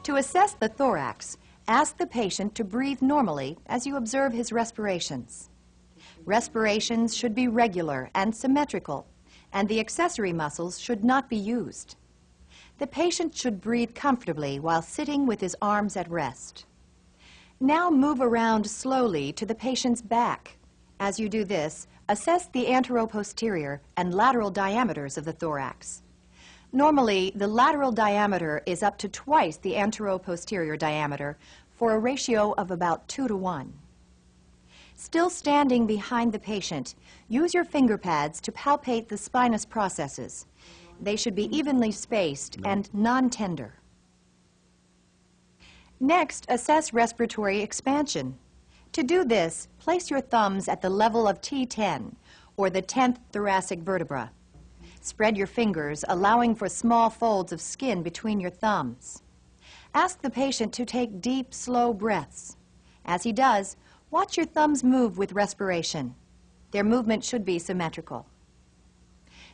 To assess the thorax, ask the patient to breathe normally as you observe his respirations. Respirations should be regular and symmetrical, and the accessory muscles should not be used. The patient should breathe comfortably while sitting with his arms at rest. Now move around slowly to the patient's back. As you do this, assess the anteroposterior and lateral diameters of the thorax. Normally, the lateral diameter is up to twice the anteroposterior diameter for a ratio of about 2 to 1. Still standing behind the patient, use your finger pads to palpate the spinous processes. They should be evenly spaced and non-tender. Next, assess respiratory expansion. To do this, place your thumbs at the level of T10, or the 10th thoracic vertebra. Spread your fingers, allowing for small folds of skin between your thumbs. Ask the patient to take deep, slow breaths. As he does, watch your thumbs move with respiration. Their movement should be symmetrical.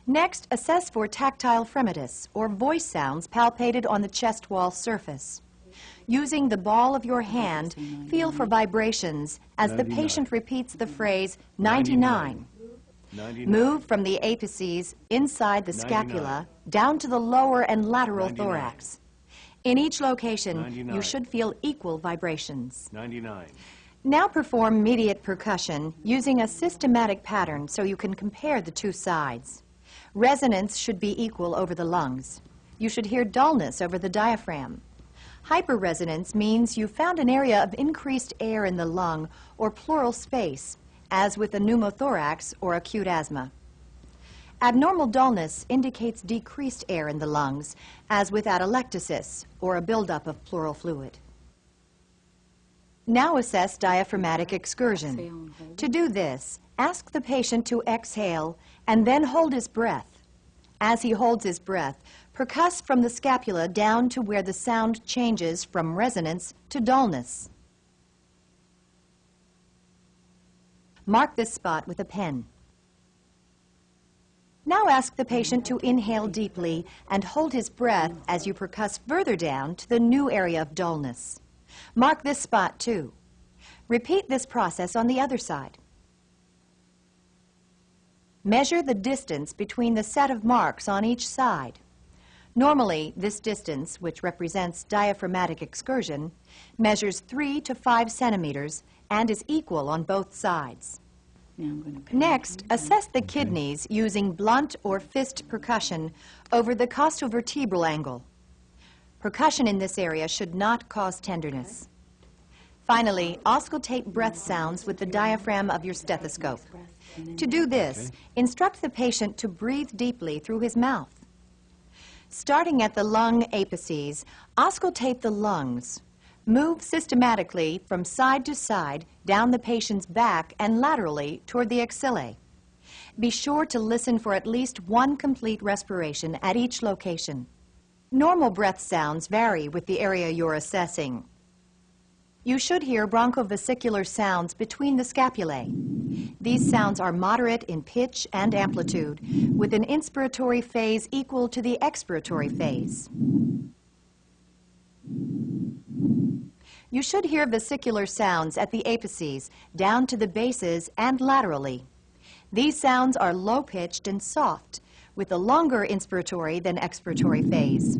Next, assess for tactile fremitus, or voice sounds palpated on the chest wall surface. Using the ball of your hand, feel for vibrations as the patient repeats the phrase 99. Move from the apices inside the scapula down to the lower and lateral thorax. In each location, you should feel equal vibrations. Now perform mediate percussion using a systematic pattern so you can compare the two sides. Resonance should be equal over the lungs. You should hear dullness over the diaphragm. Hyperresonance means you found an area of increased air in the lung or pleural space, as with a pneumothorax or acute asthma. Abnormal dullness indicates decreased air in the lungs, as with atelectasis or a buildup of pleural fluid. Now assess diaphragmatic excursion. To do this, ask the patient to exhale and then hold his breath. As he holds his breath, percuss from the scapula down to where the sound changes from resonance to dullness. Mark this spot with a pen. Now ask the patient to inhale deeply and hold his breath as you percuss further down to the new area of dullness. Mark this spot too. Repeat this process on the other side. Measure the distance between the set of marks on each side. Normally, this distance, which represents diaphragmatic excursion, measures 3 to 5 centimeters and is equal on both sides. Next, assess the kidneys using blunt or fist percussion over the costovertebral angle. Percussion in this area should not cause tenderness. Finally, auscultate breath sounds with the diaphragm of your stethoscope. To do this, instruct the patient to breathe deeply through his mouth. Starting at the lung apices, auscultate the lungs. Move systematically from side to side down the patient's back and laterally toward the axillae. Be sure to listen for at least one complete respiration at each location. Normal breath sounds vary with the area you're assessing. You should hear bronchovesicular sounds between the scapulae. These sounds are moderate in pitch and amplitude, with an inspiratory phase equal to the expiratory phase. You should hear vesicular sounds at the apices, down to the bases and laterally. These sounds are low-pitched and soft, with a longer inspiratory than expiratory phase.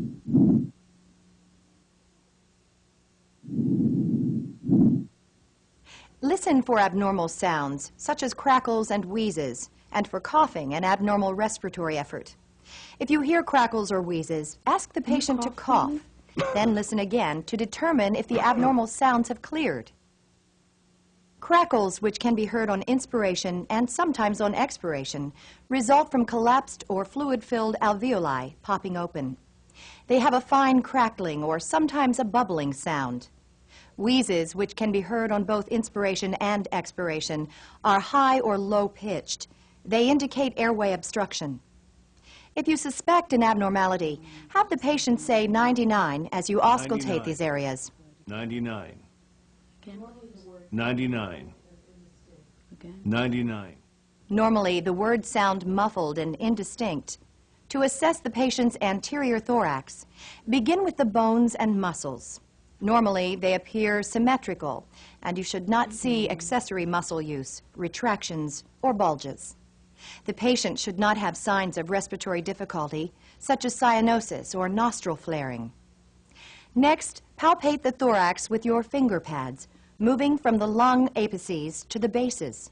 Listen for abnormal sounds, such as crackles and wheezes, and for coughing and abnormal respiratory effort. If you hear crackles or wheezes, ask the patient to cough. Then listen again to determine if the abnormal sounds have cleared. Crackles, which can be heard on inspiration and sometimes on expiration, result from collapsed or fluid-filled alveoli popping open. They have a fine crackling or sometimes a bubbling sound. Wheezes, which can be heard on both inspiration and expiration, are high or low-pitched. They indicate airway obstruction. If you suspect an abnormality, have the patient say 99 as you auscultate 99. These areas. 99. 99. 99. Normally, the words sound muffled and indistinct. To assess the patient's anterior thorax, begin with the bones and muscles. Normally, they appear symmetrical, and you should not see accessory muscle use, retractions, or bulges. The patient should not have signs of respiratory difficulty, such as cyanosis or nostril flaring. Next, palpate the thorax with your finger pads, moving from the lung apices to the bases.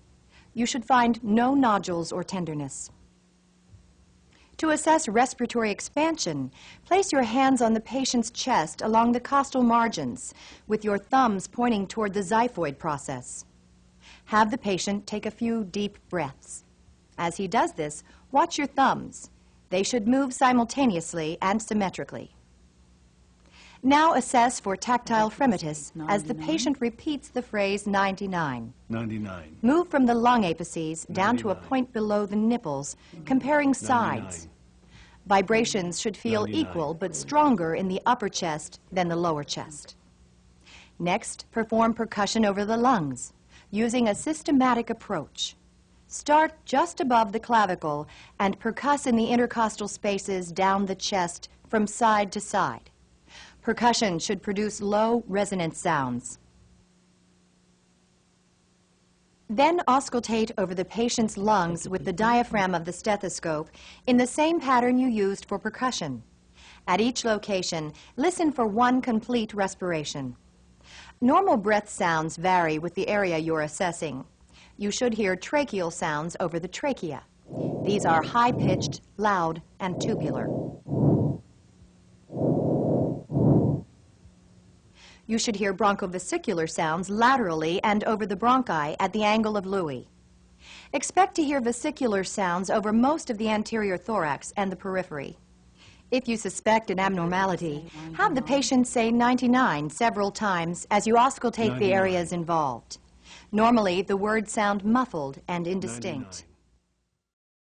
You should find no nodules or tenderness. To assess respiratory expansion, place your hands on the patient's chest along the costal margins, with your thumbs pointing toward the xiphoid process. Have the patient take a few deep breaths. As he does this, watch your thumbs. They should move simultaneously and symmetrically. Now assess for tactile fremitus as the patient repeats the phrase 99. 99. Move from the lung apices down to a point below the nipples, comparing sides. Vibrations should feel 99. equal but stronger in the upper chest than the lower chest. Next, perform percussion over the lungs, using a systematic approach. Start just above the clavicle and percuss in the intercostal spaces down the chest from side to side. Percussion should produce low resonant sounds. Then auscultate over the patient's lungs with the diaphragm of the stethoscope in the same pattern you used for percussion. At each location, listen for one complete respiration. Normal breath sounds vary with the area you're assessing. You should hear tracheal sounds over the trachea. These are high-pitched, loud, and tubular. You should hear bronchovesicular sounds laterally and over the bronchi at the angle of Louis. Expect to hear vesicular sounds over most of the anterior thorax and the periphery. If you suspect an abnormality, have the patient say 99 several times as you auscultate 99. The areas involved. Normally, the words sound muffled and indistinct. 99.